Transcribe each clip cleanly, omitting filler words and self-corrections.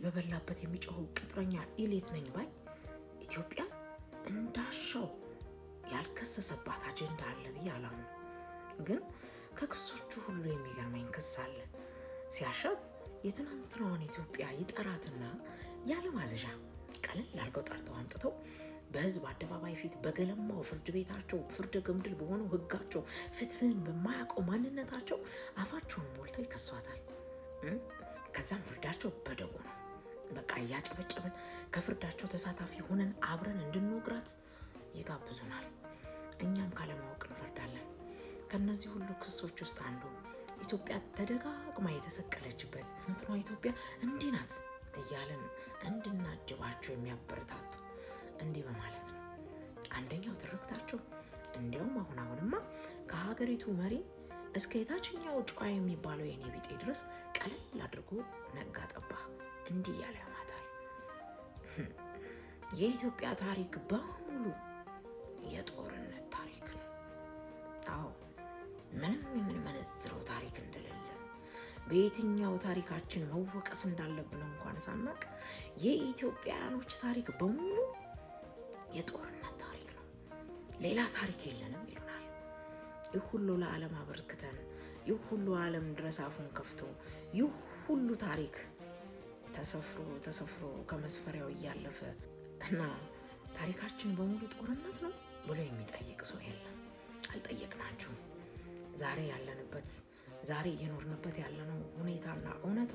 በበላበት የሚጮኸው ቅጥረኛ ኢሊት ነኝ ባይ ኢትዮጵያ እንዳሻው ያልከሰሰባት አጀንዳ አለ ብዬ አላምንም። ግን ከክሶቹ ሁሉ የሚገርመኝ ክስ አለ። ሲያሻት የትናንትናዋን ኢትዮጵያ ይጠራትና ያለ ማዘዣ ቀለል አድርገው ጠርተው አምጥተው በህዝብ አደባባይ ፊት በገለማው ፍርድ ቤታቸው ፍርደ ገምድል በሆነው ህጋቸው ፍትህን በማያውቀው ማንነታቸው አፋቸውን ሞልተው ይከሷታል። ከዛም ፍርዳቸው በደቦ ነው። በቃ እያጨበጨብን ከፍርዳቸው ተሳታፊ ሆነን አብረን እንድንወግራት ይጋብዙናል። እኛም ካለማወቅ እንፈርዳለን። ከነዚህ ሁሉ ክሶች ውስጥ አንዱ ኢትዮጵያ ተደጋግማ የተሰቀለችበት እንትኗ ኢትዮጵያ እንዲህ ናት እያለን እንድናጅባቸው የሚያበረታቱ እንዲህ በማለት ነው። አንደኛው ትርክታቸው እንዲያውም አሁንማ ከሀገሪቱ መሪ እስከ የታችኛው ጨዋ የሚባለው የኔ ቢጤ ድረስ ቀለል አድርጎ ነጋ ጠባ እንዲህ እያለ ያማታል። የኢትዮጵያ ታሪክ በሙሉ የጦርነት ታሪክ ነው። አዎ ምንም የምንመነዝረው ታሪክ እንደሌለ በየትኛው ታሪካችን መወቀስ እንዳለብን እንኳን ሳናቅ የኢትዮጵያውያኖች ታሪክ በሙሉ የጦርነት ታሪክ ነው፣ ሌላ ታሪክ የለንም ይሉናል። ይህ ሁሉ ለዓለም አበርክተን ይህ ሁሉ ዓለም ድረስ አፉን ከፍቶ ይህ ሁሉ ታሪክ ተሰፍሮ ከመስፈሪያው እያለፈ እና ታሪካችን በሙሉ ጦርነት ነው ብሎ የሚጠይቅ ሰው የለም። አልጠየቅናችሁም። ዛሬ እየኖርንበት ያለነው ሁኔታና እውነታ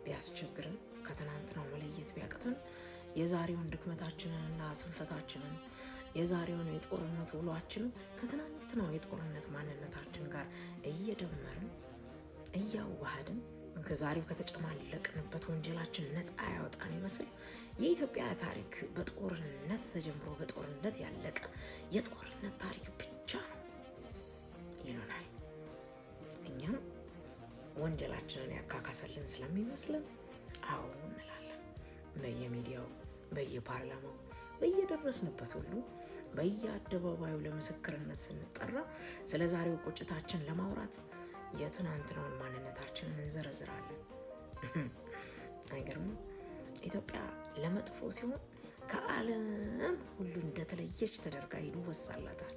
ቢያስቸግርን ከትናንትናው መለየት ቢያቅተን የዛሬውን ድክመታችንንና ስንፈታችንን የዛሬውን የጦርነት ውሏችንን ከትናንትናው የጦርነት ማንነታችን ጋር እየደመርን እያዋሃድን ከዛሬው ከተጨማለቅንበት ወንጀላችን ነፃ ያወጣን ይመስል የኢትዮጵያ ታሪክ በጦርነት ተጀምሮ በጦርነት ያለቀ የጦርነት ታሪክ ብቻ ነው ይሉናል። እኛም ወንጀላችንን ያካካሰልን ስለሚመስልን አዎ እንላለን። በየሚዲያው በየፓርላማው በየደረስንበት ሁሉ በየአደባባዩ ለምስክርነት ስንጠራ ስለ ዛሬው ቁጭታችን ለማውራት የትናንትናውን ማንነታችንን እንዘረዝራለን። አይገርምም? ኢትዮጵያ ለመጥፎ ሲሆን ከዓለም ሁሉ እንደተለየች ተደርጋ ይወሳላታል።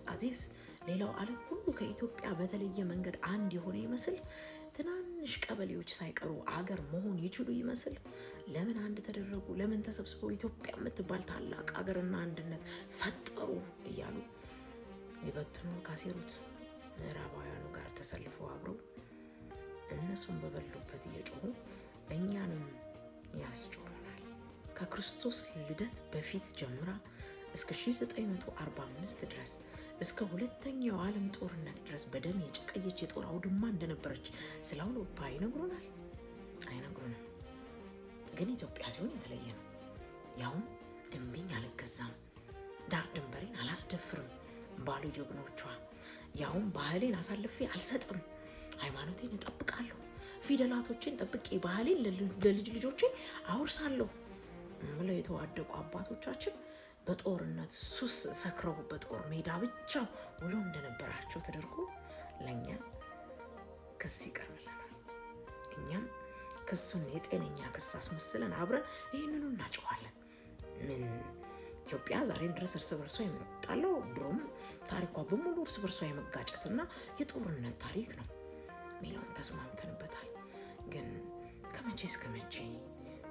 አዚፍ ሌላው ዓለም ሁሉ ከኢትዮጵያ በተለየ መንገድ አንድ የሆነ ይመስል ትናንሽ ቀበሌዎች ሳይቀሩ አገር መሆን ይችሉ ይመስል ለምን አንድ ተደረጉ? ለምን ተሰብስበው ኢትዮጵያ የምትባል ታላቅ አገርና አንድነት ፈጠሩ እያሉ ሊበትኑ ካሴሩት ምዕራባውያኑ ጋር ተሰልፈው አብረው እነሱን በበሉበት እየጮሁ እኛንም ያስጮሁናል። ከክርስቶስ ልደት በፊት ጀምራ እስከ 1945 ድረስ እስከ ሁለተኛው ዓለም ጦርነት ድረስ በደም የጨቀየች የጦር አውድማ እንደነበረች ስለ አውሮፓ አይነግሩንም። ግን ኢትዮጵያ ሲሆን የተለየ ነው። ያውም እምቢኝ አልገዛም፣ ዳር ድንበሬን አላስደፍርም ባሉ ጀግኖቿ፣ ያውም ባህሌን አሳልፌ አልሰጥም፣ ሃይማኖቴን እጠብቃለሁ፣ ፊደላቶችን ጠብቄ ባህሌን ለልጅ ልጆቼ አውርሳለሁ ብለው የተዋደቁ አባቶቻችን በጦርነት ሱስ ሰክረው በጦር ሜዳ ብቻ ውሎ እንደነበራቸው ተደርጎ ለእኛ ክስ ይቀርብልናል። እኛም ክሱን የጤነኛ ክስ አስመስለን አብረን ይህንኑ እናጭዋለን። ምን ኢትዮጵያ ዛሬም ድረስ እርስ በርሷ የምጣለው ድሮም ታሪኳ በሙሉ እርስ በርሷ የመጋጨትና የጦርነት ታሪክ ነው ሚለውን ተስማምተንበታል። ግን ከመቼ እስከ መቼ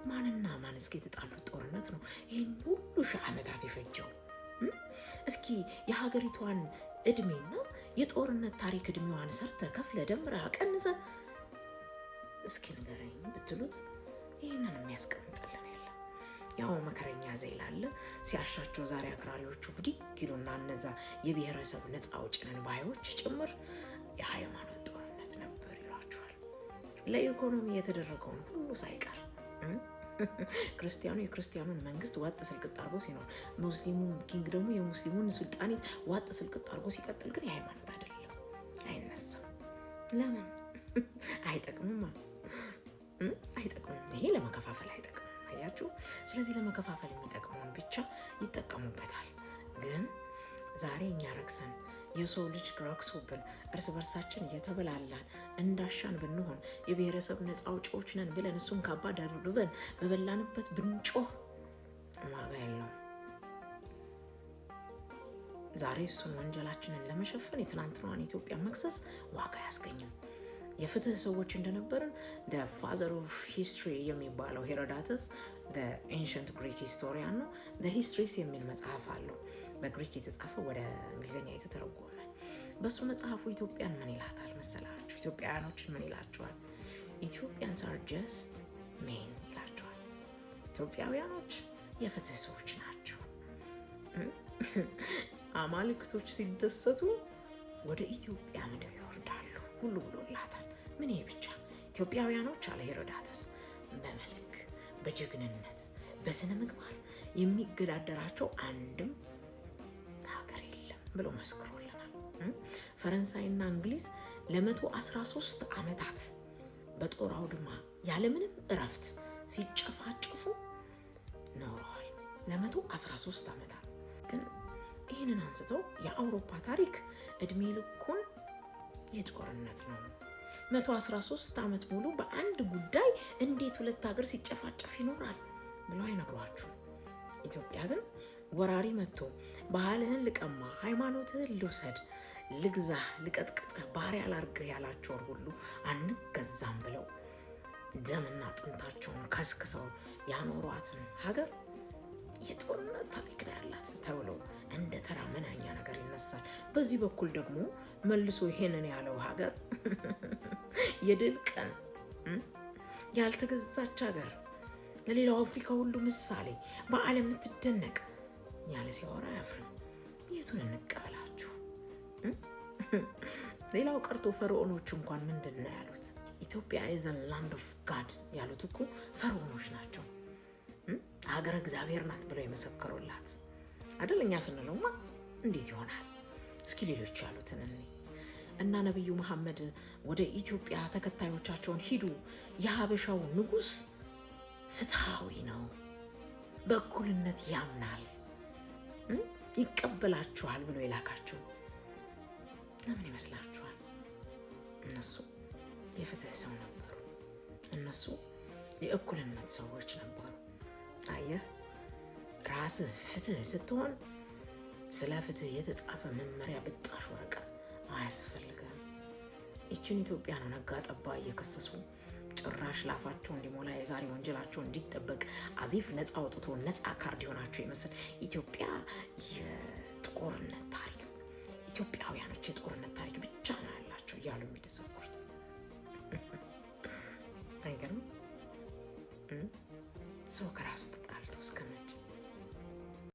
ማንና ማን እስኪ የተጣሉት ጦርነት ነው ይህን ሁሉ ሺህ ዓመታት የፈጀው? እስኪ የሀገሪቷን እድሜና የጦርነት ታሪክ እድሜዋን ሰርተ ከፍለ ደምረ ቀንሰ እስኪ ንገረኝ ብትሉት ይህንን የሚያስቀምጥልን የለም። ያው መከረኛ ዘይላለ ሲያሻቸው ዛሬ አክራሪዎቹ ብድግ ይሉና እነዛ የብሔረሰብ ነፃ አውጪ ነን ባዮች ጭምር የሃይማኖት ጦርነት ነበር ይሏቸዋል። ለኢኮኖሚ የተደረገውን ሁሉ ሳይቀር ክርስቲያኑ የክርስቲያኑን መንግስት ዋጥ ስልቅጥ አርጎ ሲኖር፣ ሙስሊሙ ኪንግ ደግሞ የሙስሊሙን ሱልጣኔት ዋጥ ስልቅጥ አርጎ ሲቀጥል ግን የሃይማኖት አይደለም፣ አይነሳም። ለምን? አይጠቅምም። ይሄ ለመከፋፈል አይጠቅምም። አያችሁ? ስለዚህ ለመከፋፈል የሚጠቅመውን ብቻ ይጠቀሙበታል። ግን ዛሬ እኛ ረክሰን የሰው ልጅ ረክሶብን እርስ በርሳችን እየተበላላን እንዳሻን ብንሆን የብሔረሰብ ነፃ አውጪዎች ነን ብለን እሱን ካባ ደርበን በበላንበት ብንጮህ ዋጋ የለውም። ዛሬ እሱን ወንጀላችንን ለመሸፈን የትናንትናዋን ኢትዮጵያ መክሰስ ዋጋ አያስገኝም። የፍትህ ሰዎች እንደነበርን the father of history የሚባለው ሄሮዳተስ the ancient Greek historian ነው። the histories የሚል መጽሐፍ አለው በግሪክ የተጻፈ ወደ እንግሊዝኛ የተተረጎመ። በሱ መጽሐፉ ኢትዮጵያን ምን ይላታል መሰላችሁ? ኢትዮጵያውያኖችን ምን ይላቸዋል? Ethiopians are just men ይላቸዋል። ኢትዮጵያውያኖች የፍትህ ሰዎች ናቸው። አማልክቶች ሲደሰቱ ወደ ኢትዮጵያ ምድር ይወርዳሉ ሁሉ ብሎላታል። ምን ይሄ ብቻ? ኢትዮጵያውያኖች አለ ሄሮዳተስ በመልክ በጀግንነት በስነ ምግባር የሚገዳደራቸው አንድም ሀገር የለም ብሎ መስክሮልናል። ፈረንሳይና እንግሊዝ ለ113 ዓመታት በጦር አውድማ ያለምንም እረፍት ሲጨፋጨፉ ኖረዋል። ለ113 ዓመታት ግን ይህንን አንስተው የአውሮፓ ታሪክ እድሜ ልኩን የጦርነት ነው 113 ዓመት ሙሉ በአንድ ጉዳይ እንዴት ሁለት ሀገር ሲጨፋጨፍ ይኖራል ብለው አይነግሯችሁ። ኢትዮጵያ ግን ወራሪ መጥቶ ባህልህን ልቀማ፣ ሃይማኖትህን ልውሰድ፣ ልግዛህ፣ ልቀጥቅጥህ፣ ባሪያ ላርግህ ያላቸውን ሁሉ አንገዛም ብለው ደምና ጥንታቸውን ከስክሰው ያኖሯትን ሀገር የጦርነት ታሪክ ነው ያላት ተብሎ እንደ ተራ መናኛ ነገር ይነሳል። በዚህ በኩል ደግሞ መልሶ ይሄንን ያለው ሀገር የድል ቀን ያልተገዛች ሀገር ለሌላው አፍሪካ ሁሉ ምሳሌ በዓለም የምትደነቅ ያለ ሲያወራ አያፍርም። የቱን እንቀበላችሁ? ሌላው ቀርቶ ፈርዖኖች እንኳን ምንድን ነው ያሉት? ኢትዮጵያ is a land of God ያሉት እኮ ፈርዖኖች ናቸው። ሀገር እግዚአብሔር ናት ብለው የመሰከሩላት አይደል? እኛ ስንለውማ እንዴት ይሆናል? እስኪ ሌሎች ያሉትን እና ነብዩ መሐመድ ወደ ኢትዮጵያ ተከታዮቻቸውን ሂዱ፣ የሀበሻው ንጉስ ፍትሃዊ ነው፣ በእኩልነት ያምናል፣ ይቀበላችኋል ብሎ የላካቸው ለምን ይመስላችኋል? እነሱ የፍትህ ሰው ነበሩ። እነሱ የእኩልነት ሰዎች ነበሩ። አየህ፣ ራስህ ፍትህ ስትሆን ስለ ፍትህ የተጻፈ መመሪያ ብጣሽ ወረቀት አያስፈልግም። ይችን ኢትዮጵያ ነው ነጋ ጠባ እየከሰሱ ጭራሽ ላፋቸው እንዲሞላ የዛሬ ወንጀላቸው እንዲጠበቅ አዚፍ ነፃ አውጥቶ ነፃ ካርድ የሆናቸው ይመስል ኢትዮጵያ የጦርነት ታሪክ፣ ኢትዮጵያውያኖች የጦርነት ታሪክ ብቻ ነው ያላቸው እያሉ የሚደሰኩት አይገርም? ሰው ከራሱ ተጣልቶ እስከ መቼ?